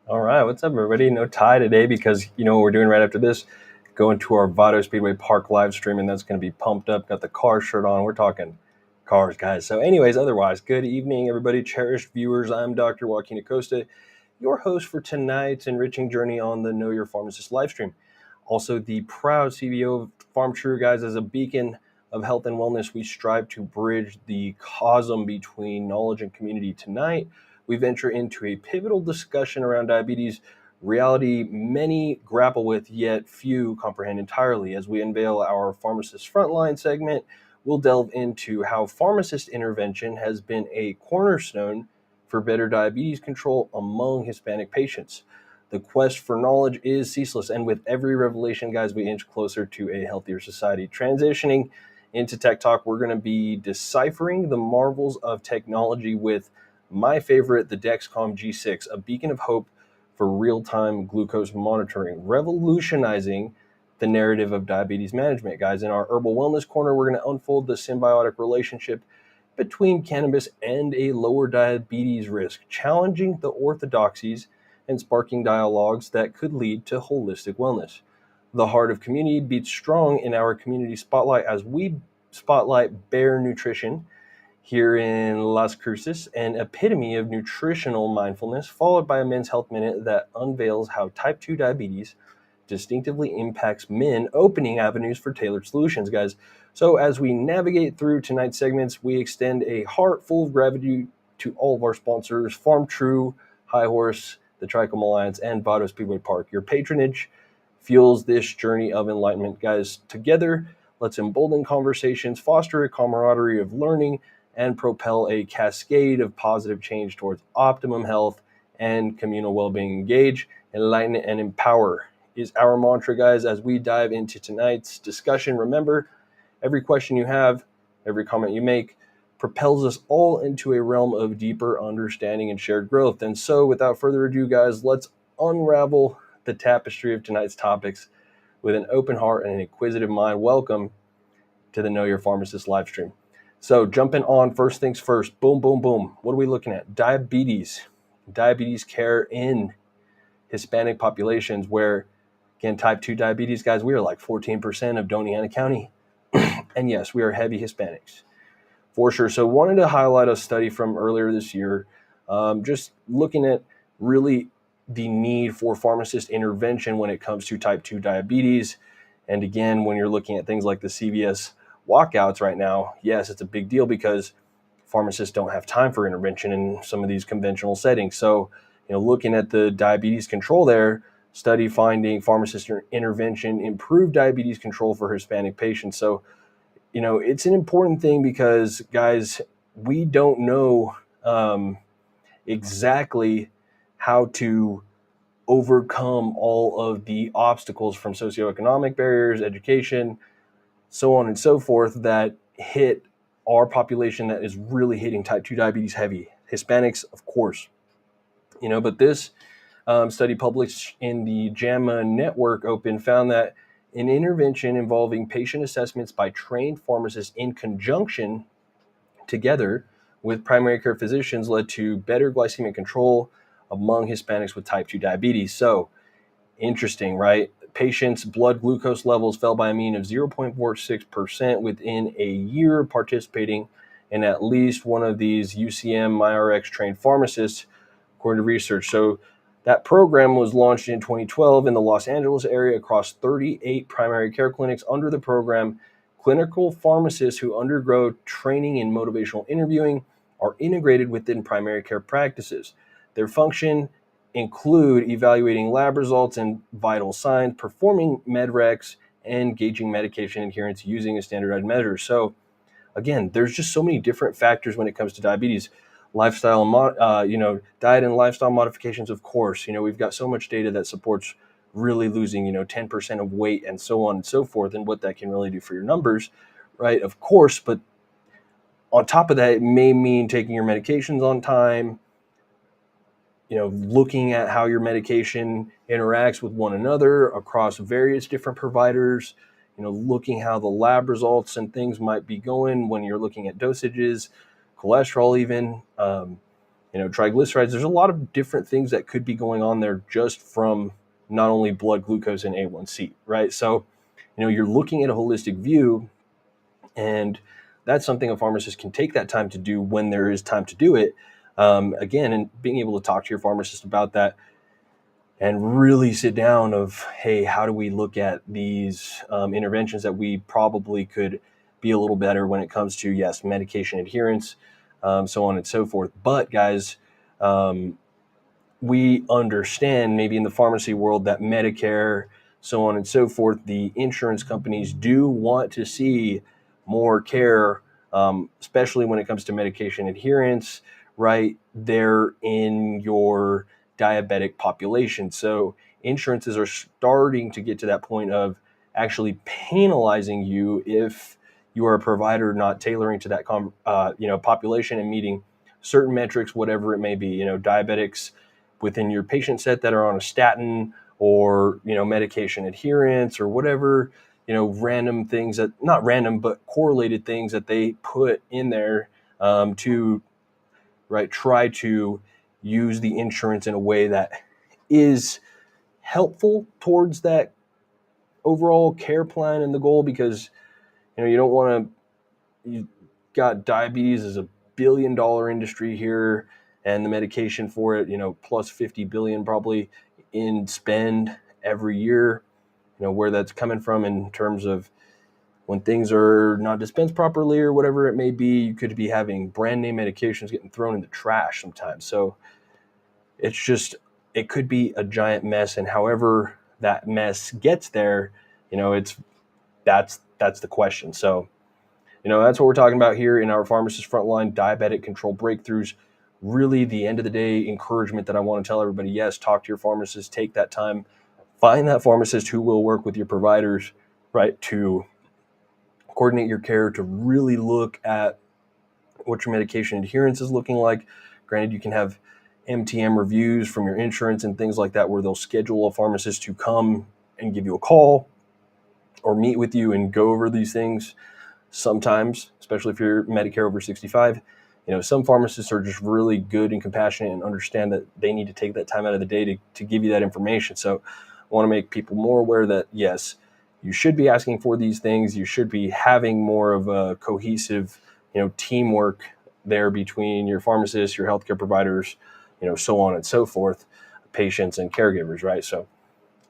All right, what's up, everybody? No tie today because you know what we're doing right after this. Going to our Vado Speedway Park live stream, and that's going to be pumped up. Got the car shirt on. We're talking cars, guys. So, anyways, otherwise, good evening, everybody. Cherished viewers, I'm Dr. Joaquin Acosta, your host for tonight's enriching journey on the Know Your Pharmacist live stream. Also, the proud CVO of Farm True, guys, as a beacon of health and wellness, we strive to bridge the chasm between knowledge and community. Tonight, we venture into a pivotal discussion around diabetes, reality many grapple with, yet few comprehend entirely. As we unveil our Pharmacist Frontline segment, we'll delve into how pharmacist intervention has been a cornerstone for better diabetes control among Hispanic patients. The quest for knowledge is ceaseless, and with every revelation, guys, we inch closer to a healthier society. Transitioning into Tech Talk, we're going to be deciphering the marvels of technology with my favorite, the Dexcom G6, a beacon of hope for real-time glucose monitoring, revolutionizing the narrative of diabetes management. Guys, in our Herbal Wellness Corner, we're going to unfold the symbiotic relationship between cannabis and a lower diabetes risk, challenging the orthodoxies and sparking dialogues that could lead to holistic wellness. The heart of community beats strong in our community spotlight as we spotlight Bear Nutrition here in Las Cruces, an epitome of nutritional mindfulness, followed by a Men's Health Minute that unveils how type 2 diabetes distinctively impacts men, opening avenues for tailored solutions, guys. So as we navigate through tonight's segments, we extend a heart full of gratitude to all of our sponsors, Farm True, High Horse, the Trichome Alliance, and Vado Speedway Park. Your patronage fuels this journey of enlightenment, guys. Together, let's embolden conversations, foster a camaraderie of learning, and propel a cascade of positive change towards optimum health and communal well-being. Engage, enlighten, and empower is our mantra, guys, as we dive into tonight's discussion. Remember, every question you have, every comment you make propels us all into a realm of deeper understanding and shared growth. And so, without further ado, guys, let's unravel the tapestry of tonight's topics with an open heart and an inquisitive mind. Welcome to the Know Your Pharmacist live stream. So jumping on, first things first, boom, boom, boom. What are we looking at? Diabetes care in Hispanic populations where, again, type 2 diabetes, guys, we are like 14% of Doña County. And yes, we are heavy Hispanics for sure. So wanted to highlight a study from earlier this year, just looking at really the need for pharmacist intervention when it comes to type 2 diabetes. And again, when you're looking at things like the CVS walkouts right now, yes, it's a big deal because pharmacists don't have time for intervention in some of these conventional settings. So, looking at the diabetes control there, study finding pharmacist intervention improved diabetes control for Hispanic patients. So, it's an important thing because, guys, we don't know exactly how to overcome all of the obstacles from socioeconomic barriers, education, so on and so forth that hit our population that is really hitting type 2 diabetes heavy. Hispanics, of course, but this study published in the JAMA Network Open found that an intervention involving patient assessments by trained pharmacists in conjunction together with primary care physicians led to better glycemic control among Hispanics with type 2 diabetes. So interesting, right? Patients' blood glucose levels fell by a mean of 0.46% within a year participating in at least one of these UCM MyRx trained pharmacists, according to research. So that program was launched in 2012 in the Los Angeles area across 38 primary care clinics. Under the program, clinical pharmacists who undergo training in motivational interviewing are integrated within primary care practices. Their function include evaluating lab results and vital signs, performing medrecs, and gauging medication adherence using a standardized measure. So again, there's just so many different factors when it comes to diabetes. Lifestyle, diet and lifestyle modifications, of course. We've got so much data that supports really losing, 10% of weight and so on and so forth, and what that can really do for your numbers, right? Of course, but on top of that, it may mean taking your medications on time, looking at how your medication interacts with one another across various different providers, looking how the lab results and things might be going when you're looking at dosages, cholesterol even, triglycerides. There's a lot of different things that could be going on there just from not only blood glucose and A1C, right? So, you're looking at a holistic view, and that's something a pharmacist can take that time to do when there is time to do it. Again, and being able to talk to your pharmacist about that and really sit down of, hey, how do we look at these interventions that we probably could be a little better when it comes to, yes, medication adherence, so on and so forth. But guys, we understand maybe in the pharmacy world that Medicare, so on and so forth, the insurance companies do want to see more care, especially when it comes to medication adherence, right there in your diabetic population. So insurances are starting to get to that point of actually penalizing you if you are a provider not tailoring to that population and meeting certain metrics, whatever it may be. Diabetics within your patient set that are on a statin, or medication adherence, or whatever, random things that, not random, but correlated things that they put in there to try to use the insurance in a way that is helpful towards that overall care plan and the goal. Because you don't want to, you got diabetes as a billion-dollar industry here, and the medication for it, plus 50 billion probably in spend every year. Where that's coming from in terms of when things are not dispensed properly or whatever it may be, you could be having brand name medications getting thrown in the trash sometimes. So it could be a giant mess, and however that mess gets there, that's the question. So, that's what we're talking about here in our Pharmacist Frontline Diabetic Control Breakthroughs. Really, the end of the day, encouragement that I want to tell everybody: yes, talk to your pharmacist, take that time, find that pharmacist who will work with your providers, right, to coordinate your care, to really look at what your medication adherence is looking like. Granted, you can have MTM reviews from your insurance and things like that, where they'll schedule a pharmacist to come and give you a call or meet with you and go over these things. Sometimes, especially if you're Medicare over 65, some pharmacists are just really good and compassionate and understand that they need to take that time out of the day to give you that information. So I want to make people more aware that, yes, you should be asking for these things. You should be having more of a cohesive, teamwork there between your pharmacists, your healthcare providers, so on and so forth, patients and caregivers, right? So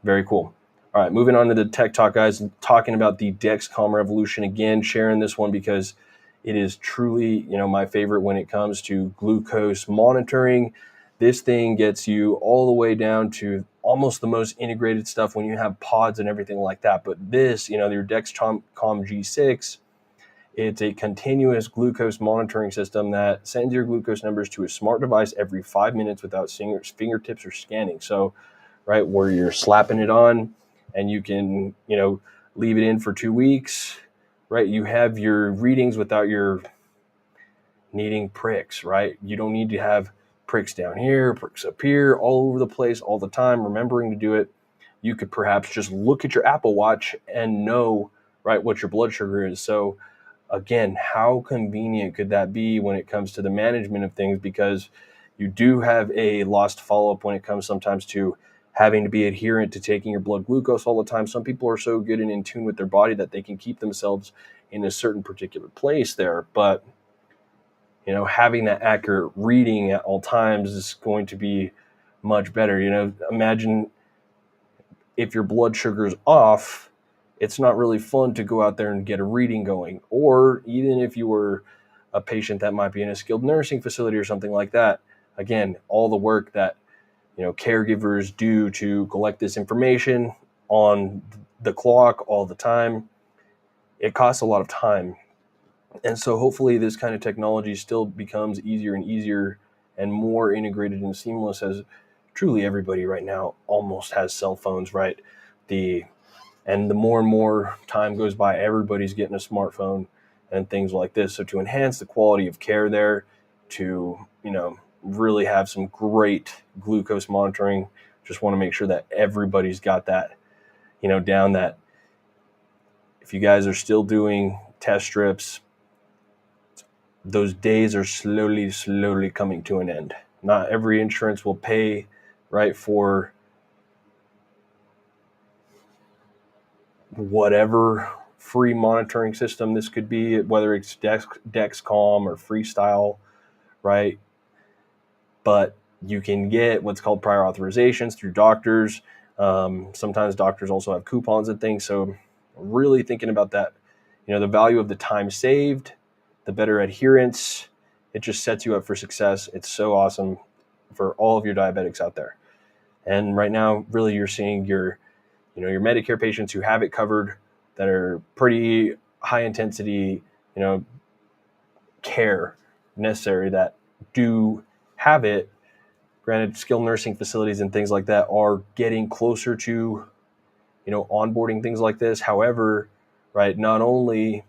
very cool. All right, moving on to the tech talk, guys, talking about the Dexcom revolution again, sharing this one because it is truly, my favorite when it comes to glucose monitoring. This thing gets you all the way down to almost the most integrated stuff when you have pods and everything like that. But this, your Dexcom G6, it's a continuous glucose monitoring system that sends your glucose numbers to a smart device every 5 minutes without fingertips or scanning. So, right, where you're slapping it on and you can, leave it in for 2 weeks, right? You have your readings without your needing pricks, right? You don't need to have pricks down here, pricks up here, all over the place, all the time, remembering to do it. You could perhaps just look at your Apple Watch and know, right, what your blood sugar is. So again, how convenient could that be when it comes to the management of things? Because you do have a lost follow-up when it comes sometimes to having to be adherent to taking your blood glucose all the time. Some people are so good and in tune with their body that they can keep themselves in a certain particular place there. But, having that accurate reading at all times is going to be much better. Imagine if your blood sugar is off, it's not really fun to go out there and get a reading going. Or even if you were a patient that might be in a skilled nursing facility or something like that, again, all the work that caregivers do to collect this information on the clock all the time, it costs a lot of time. And so hopefully this kind of technology still becomes easier and easier and more integrated and seamless, as truly everybody right now almost has cell phones, right? And the more and more time goes by, everybody's getting a smartphone and things like this. So to enhance the quality of care there, to, really have some great glucose monitoring, just want to make sure that everybody's got that, down, that if you guys are still doing test strips, those days are slowly coming to an end. Not every insurance will pay, right, for whatever free monitoring system this could be, whether it's Dexcom or Freestyle, right? But you can get what's called prior authorizations through doctors. Sometimes doctors also have coupons and things. So really thinking about that, the value of the time saved, the better adherence, it just sets you up for success. It's so awesome for all of your diabetics out there. And right now, really, you're seeing your Medicare patients who have it covered, that are pretty high intensity, care necessary, that do have it. Granted, skilled nursing facilities and things like that are getting closer to, onboarding things like this. However, right, not only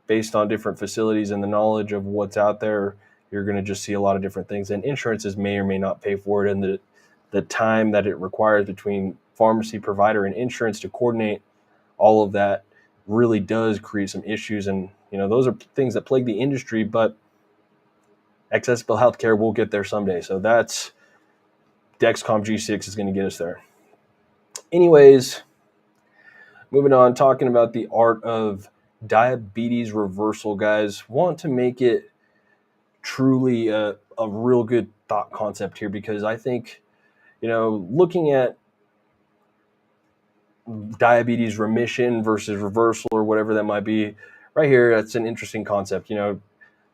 based on different facilities and the knowledge of what's out there, you're going to just see a lot of different things. And insurances may or may not pay for it. And the time that it requires between pharmacy provider and insurance to coordinate all of that really does create some issues. And, those are things that plague the industry, but accessible healthcare will get there someday. So that's Dexcom G6 is going to get us there. Anyways, moving on, talking about the art of diabetes reversal, guys. Want to make it truly a real good thought concept here, because I think, looking at diabetes remission versus reversal or whatever that might be, right here, that's an interesting concept.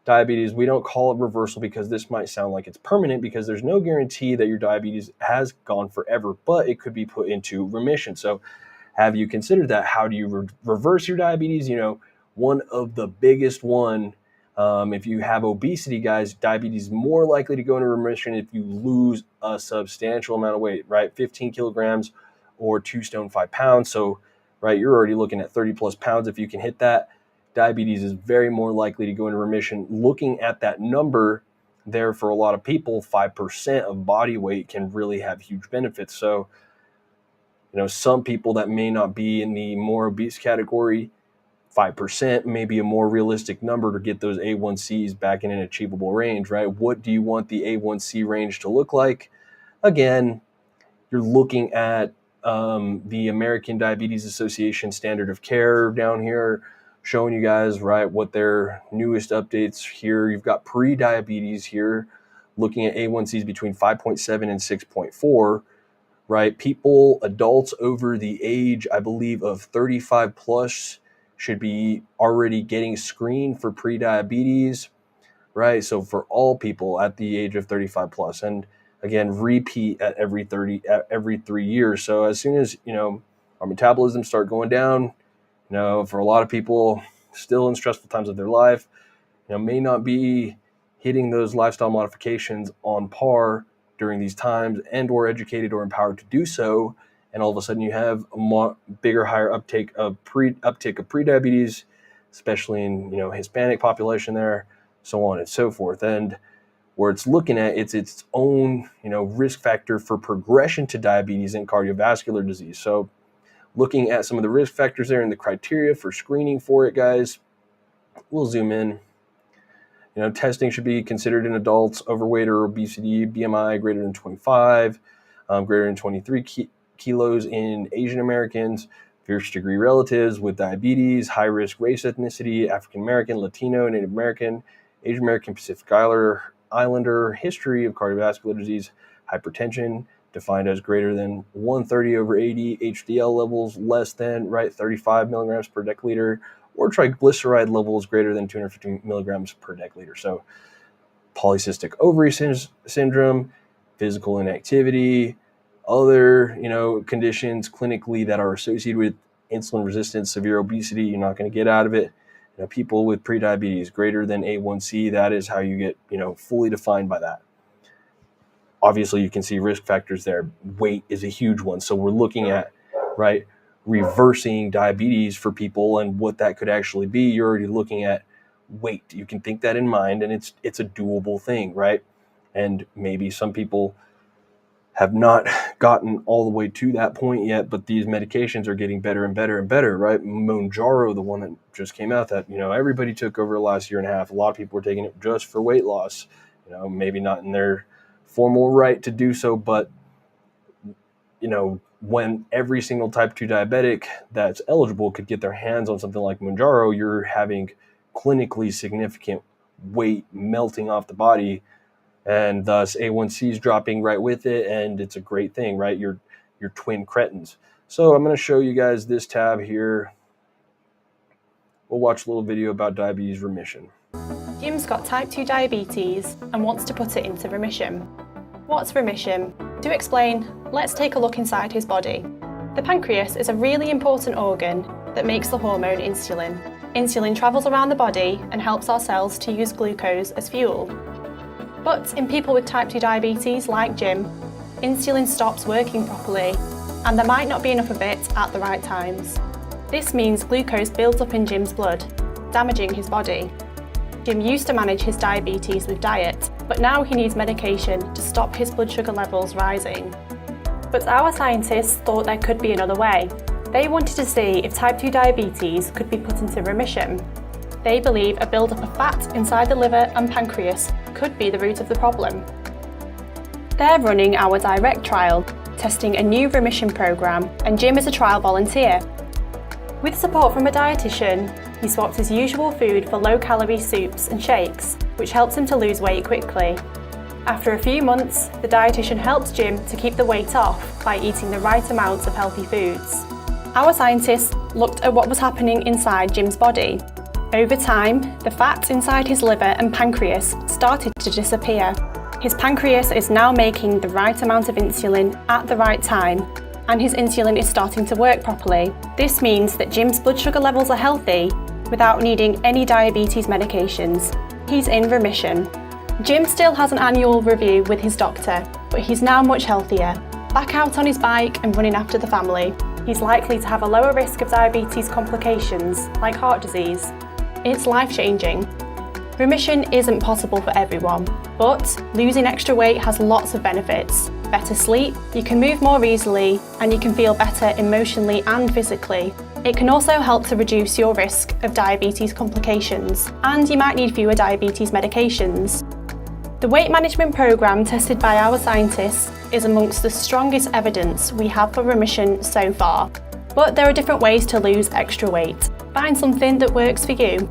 Diabetes, we don't call it reversal because this might sound like it's permanent, because there's no guarantee that your diabetes has gone forever, but it could be put into remission. So have you considered that? How do you reverse your diabetes? One of the biggest one, if you have obesity, guys, diabetes is more likely to go into remission if you lose a substantial amount of weight, right? 15 kilograms or 2 stone 5 pounds. So, right, you're already looking at 30 plus pounds. If you can hit that, diabetes is very more likely to go into remission. Looking at that number there, for a lot of people, 5% of body weight can really have huge benefits. So, some people that may not be in the more obese category, 5% may be a more realistic number to get those A1Cs back in an achievable range, right? What do you want the A1C range to look like? Again, you're looking at the American Diabetes Association standard of care down here, showing you guys, right, what their newest updates here. You've got pre-diabetes here, looking at A1Cs between 5.7 and 6.4, right? People, adults over the age, I believe, of 35 plus should be already getting screened for pre-diabetes, right? So for all people at the age of 35 plus, and again, repeat at every 3 years. So as soon as, our metabolism start going down, for a lot of people still in stressful times of their life, may not be hitting those lifestyle modifications on par during these times, and or educated or empowered to do so. And all of a sudden you have a bigger, higher uptick of prediabetes, especially in, Hispanic population there, so on and so forth. And where it's looking at, it's its own, risk factor for progression to diabetes and cardiovascular disease. So looking at some of the risk factors there and the criteria for screening for it, guys, we'll zoom in. Testing should be considered in adults overweight or obesity, BMI greater than 25, greater than 23 kilos in Asian Americans, first degree relatives with diabetes, high risk race, ethnicity, African American, Latino, Native American, Asian American, Pacific Islander, history of cardiovascular disease, hypertension, defined as greater than 130 over 80, HDL levels less than, 35 milligrams per deciliter, or triglyceride levels greater than 250 milligrams per deciliter. So polycystic ovary syndrome, physical inactivity, other, conditions clinically that are associated with insulin resistance, severe obesity, you're not going to get out of it. People with prediabetes greater than A1C, that is how you get, fully defined by that. Obviously, you can see risk factors there. Weight is a huge one. So we're looking at, reversing diabetes for people and what that could actually be. You're already looking at weight. You can think that in mind, and it's a doable thing, right? And maybe some people have not gotten all the way to that point yet, but these medications are getting better and better and better, right? Mounjaro, the one that just came out that, everybody took over the last year and a half. A lot of people were taking it just for weight loss. maybe not in their formal right to do so, but when every single type 2 diabetic that's eligible could get their hands on something like Mounjaro, you're having clinically significant weight melting off the body, and thus A1C is dropping right with it, and it's a great thing, right? You're twin cretins. So I'm going to show you guys this tab here. We'll watch a little video about diabetes remission. Jim's got type 2 diabetes and wants to put it into remission. What's remission? To explain, let's take a look inside his body. The pancreas is a really important organ that makes the hormone insulin. Insulin travels around the body and helps our cells to use glucose as fuel. But in people with type 2 diabetes like Jim, insulin stops working properly, and there might not be enough of it at the right times. This means glucose builds up in Jim's blood, damaging his body. Jim used to manage his diabetes with diet, but now he needs medication to stop his blood sugar levels rising. But our scientists thought there could be another way. They wanted to see if type 2 diabetes could be put into remission. They believe a build-up of fat inside the liver and pancreas could be the root of the problem. They're running our Direct trial, testing a new remission program, and Jim is a trial volunteer. With support from a dietitian, he swapped his usual food for low-calorie soups and shakes, which helps him to lose weight quickly. After a few months, the dietitian helps Jim to keep the weight off by eating the right amounts of healthy foods. Our scientists looked at what was happening inside Jim's body. Over time, the fat inside his liver and pancreas started to disappear. His pancreas is now making the right amount of insulin at the right time, and his insulin is starting to work properly. This means that Jim's blood sugar levels are healthy without needing any diabetes medications. He's in remission. Jim still has an annual review with his doctor, but he's now much healthier, back out on his bike and running after the family. He's likely to have a lower risk of diabetes complications, like heart disease. It's life-changing. Remission isn't possible for everyone, but losing extra weight has lots of benefits. Better sleep, you can move more easily, and you can feel better emotionally and physically. It can also help to reduce your risk of diabetes complications, and you might need fewer diabetes medications. The weight management program tested by our scientists is amongst the strongest evidence we have for remission so far. But there are different ways to lose extra weight. Find something that works for you.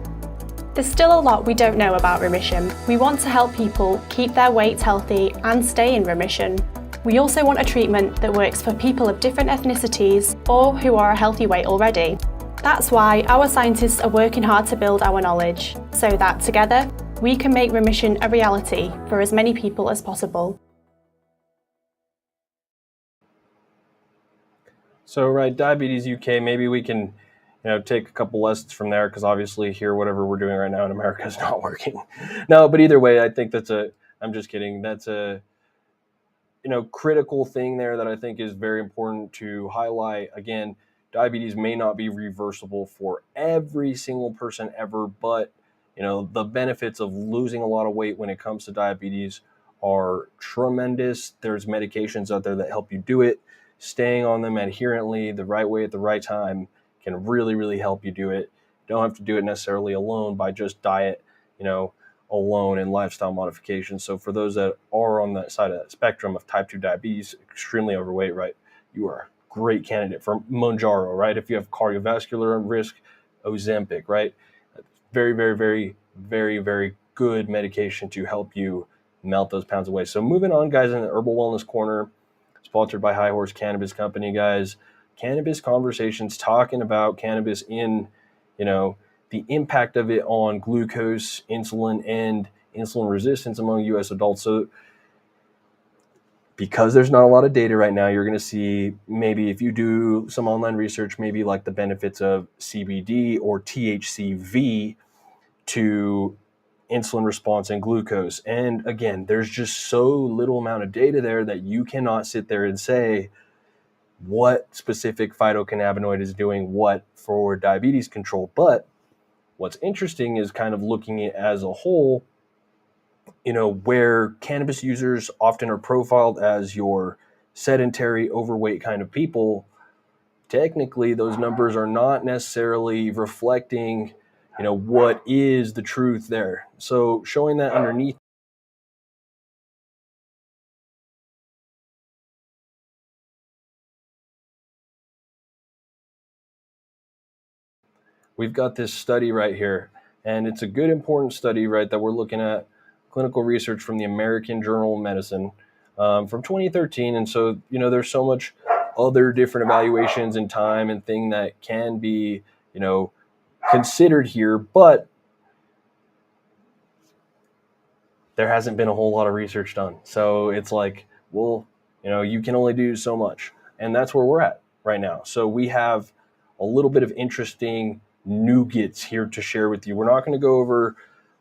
There's still a lot we don't know about remission. We want to help people keep their weight healthy and stay in remission. We also want a treatment that works for people of different ethnicities or who are a healthy weight already. That's why our scientists are working hard to build our knowledge, so that together we can make remission a reality for as many people as possible. So, right, Diabetes UK, maybe we can take a couple lessons from there, because obviously here, whatever we're doing right now in America is not working. No, but either way, I think I'm just kidding. That's a, critical thing there that I think is very important to highlight. Again, diabetes may not be reversible for every single person ever, but, the benefits of losing a lot of weight when it comes to diabetes are tremendous. There's medications out there that help you do it. Staying on them adherently, the right way at the right time, can really, really help you do it. You don't have to do it necessarily alone by just diet, alone and lifestyle modifications. So for those that are on that side of that spectrum of type 2 diabetes, extremely overweight, right, you are a great candidate for Mounjaro, right? If you have cardiovascular risk, Ozempic, right? Very, very, very, very, very good medication to help you melt those pounds away. So moving on, guys, in the Herbal Wellness Corner, sponsored by High Horse Cannabis Company, guys. Cannabis conversations, talking about cannabis in, the impact of it on glucose, insulin, and insulin resistance among U.S. adults. So because there's not a lot of data right now, you're going to see, maybe if you do some online research, maybe like the benefits of CBD or THCV to insulin response and glucose. And again, there's just so little amount of data there that you cannot sit there and say what specific phytocannabinoid is doing what for diabetes control. But what's interesting is kind of looking at it as a whole, where cannabis users often are profiled as your sedentary, overweight kind of people. Technically, those numbers are not necessarily reflecting what is the truth there. So showing that underneath we've got this study right here, and it's a good, important study, right, that we're looking at clinical research from the American Journal of Medicine from 2013. And so, there's so much other different evaluations and time and thing that can be, considered here, but there hasn't been a whole lot of research done. So it's like, well, you can only do so much. And that's where we're at right now. So we have a little bit of interesting nougats here to share with you. We're not going to go over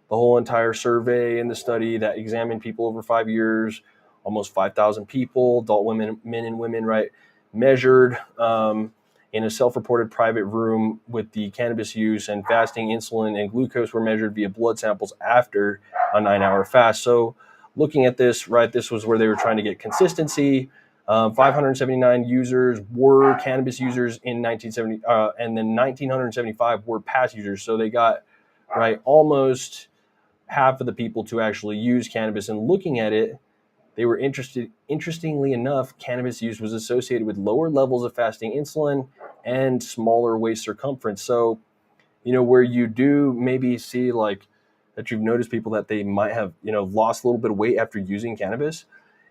the whole entire survey and the study that examined people over 5 years, almost 5,000 people, adult women, men and women, right, measured in a self-reported private room with the cannabis use, and fasting, insulin, and glucose were measured via blood samples after a 9-hour fast. So looking at this, right, this was where they were trying to get consistency. 579 users were cannabis users in 1970, and then 1,975 were past users. So they got, right, almost half of the people to actually use cannabis. And looking at it, they were interestingly enough, cannabis use was associated with lower levels of fasting insulin and smaller waist circumference. So, where you do maybe see like that, you've noticed people that they might have, lost a little bit of weight after using cannabis.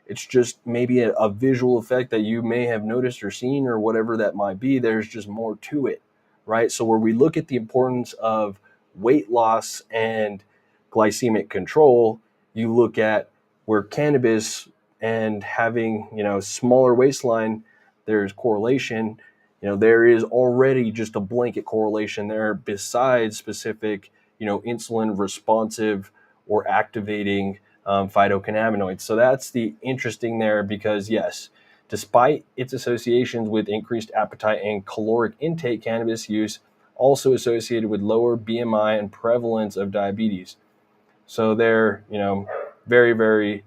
It's just maybe a visual effect that you may have noticed or seen, or whatever that might be. There's just more to it, right? So where we look at the importance of weight loss and glycemic control, you look at where cannabis and having, smaller waistline, there's correlation. There is already just a blanket correlation there besides specific, insulin responsive or activating phytocannabinoids. So that's the interesting there, because yes, despite its associations with increased appetite and caloric intake, cannabis use also associated with lower BMI and prevalence of diabetes. So they're, very, very,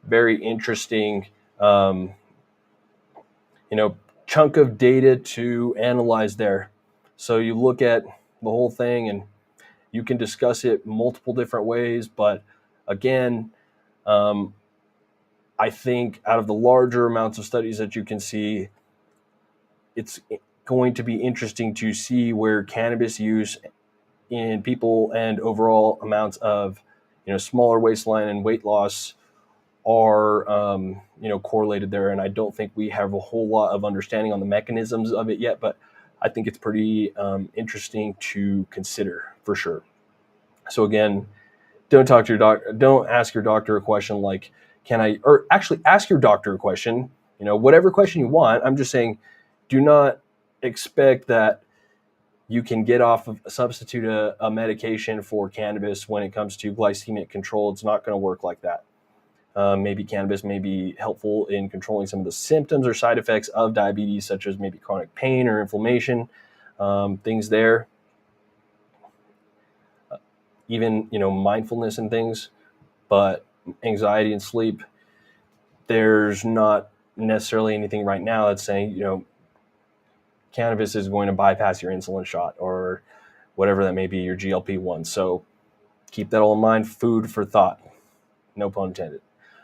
very interesting, chunk of data to analyze there. So you look at the whole thing and you can discuss it multiple different ways. But again, I think out of the larger amounts of studies that you can see, it's going to be interesting to see where cannabis use in people and overall amounts of, smaller waistline and weight loss are, correlated there. And I don't think we have a whole lot of understanding on the mechanisms of it yet, but I think it's pretty interesting to consider for sure. So again, don't ask your doctor a question like, or actually ask your doctor a question, whatever question you want. I'm just saying, do not expect that you can get off of substitute a medication for cannabis when it comes to glycemic control. It's not going to work like that. Maybe cannabis may be helpful in controlling some of the symptoms or side effects of diabetes, such as maybe chronic pain or inflammation, things there. Even, mindfulness and things, but anxiety and sleep, there's not necessarily anything right now that's saying, cannabis is going to bypass your insulin shot or whatever that may be, your GLP-1. So keep that all in mind. Food for thought. No pun intended.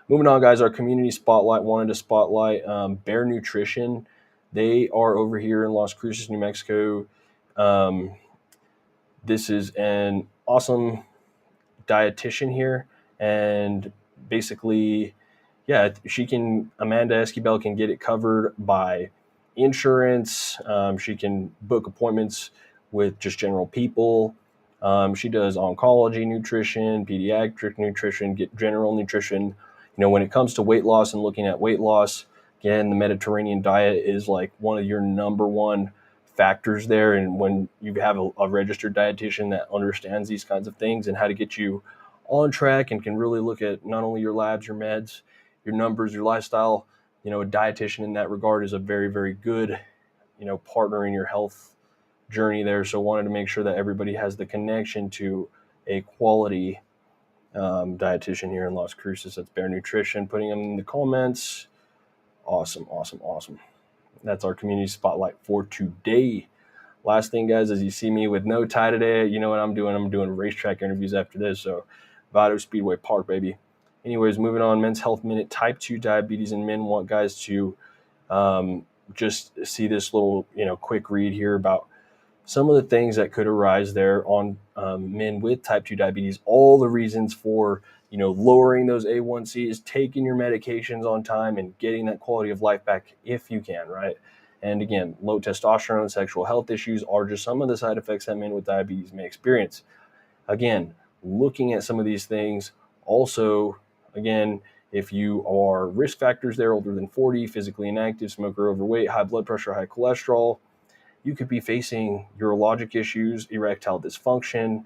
Moving on, guys, our community spotlight wanted to spotlight Bear Nutrition. They are over here in Las Cruces, New Mexico. This is an awesome dietitian here, and basically, yeah, Amanda Esquivel can get it covered by insurance. She can book appointments with just general people. She does oncology nutrition, pediatric nutrition, general nutrition. When it comes to weight loss and looking at weight loss, again, the Mediterranean diet is like one of your number one factors there. And when you have a registered dietitian that understands these kinds of things and how to get you on track and can really look at not only your labs, your meds, your numbers, your lifestyle, a dietitian in that regard is a very, very good, partner in your health journey there. So wanted to make sure that everybody has the connection to a quality dietitian here in Las Cruces. That's Bear Nutrition. Putting them in the comments. Awesome. That's our community spotlight for today. Last thing, guys, as you see me with no tie today, you know what I'm doing? I'm doing racetrack interviews after this. So Vado Speedway Park, baby. Anyways, moving on, Men's Health Minute. Type 2 diabetes in men. Want guys to just see this little, quick read here about some of the things that could arise there on men with type 2 diabetes, all the reasons for lowering those A1Cs, taking your medications on time, and getting that quality of life back if you can, right? And again, low testosterone, sexual health issues are just some of the side effects that men with diabetes may experience. Again, looking at some of these things, also, again, if you are risk factors there, older than 40, physically inactive, smoker, overweight, high blood pressure, high cholesterol, you could be facing urologic issues, erectile dysfunction,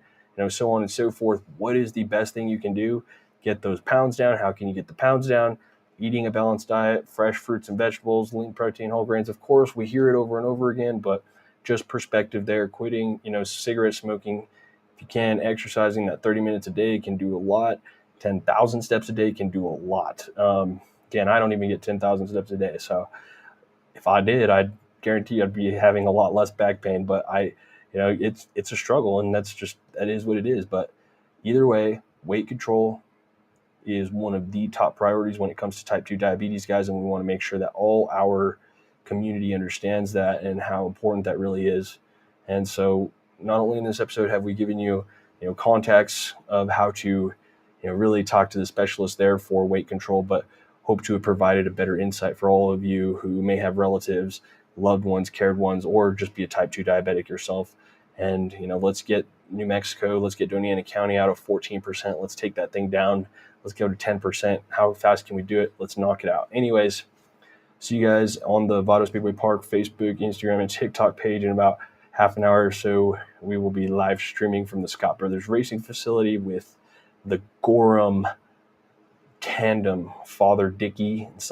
so on and so forth. What is the best thing you can do? Get those pounds down. How can you get the pounds down? Eating a balanced diet, fresh fruits and vegetables, lean protein, whole grains. Of course, we hear it over and over again, but just perspective there. Quitting, cigarette smoking. If you can, exercising that 30 minutes a day can do a lot. 10,000 steps a day can do a lot. Again, I don't even get 10,000 steps a day. So if I did, I'd guarantee I'd be having a lot less back pain, but it's a struggle, and that is what it is. But either way, weight control is one of the top priorities when it comes to type 2 diabetes, guys, and we want to make sure that all our community understands that and how important that really is. And so not only in this episode have we given you, contacts of how to, really talk to the specialist there for weight control, but hope to have provided a better insight for all of you who may have relatives, loved ones, cared ones, or just be a type 2 diabetic yourself. And, let's get New Mexico, let's get Doña Ana County out of 14%. Let's take that thing down. Let's go to 10%. How fast can we do it? Let's knock it out. Anyways, see you guys on the Vado Speedway Park Facebook, Instagram, and TikTok page in about half an hour or so. We will be live streaming from the Scott Brothers Racing Facility with the Gorham tandem, Father Dickey and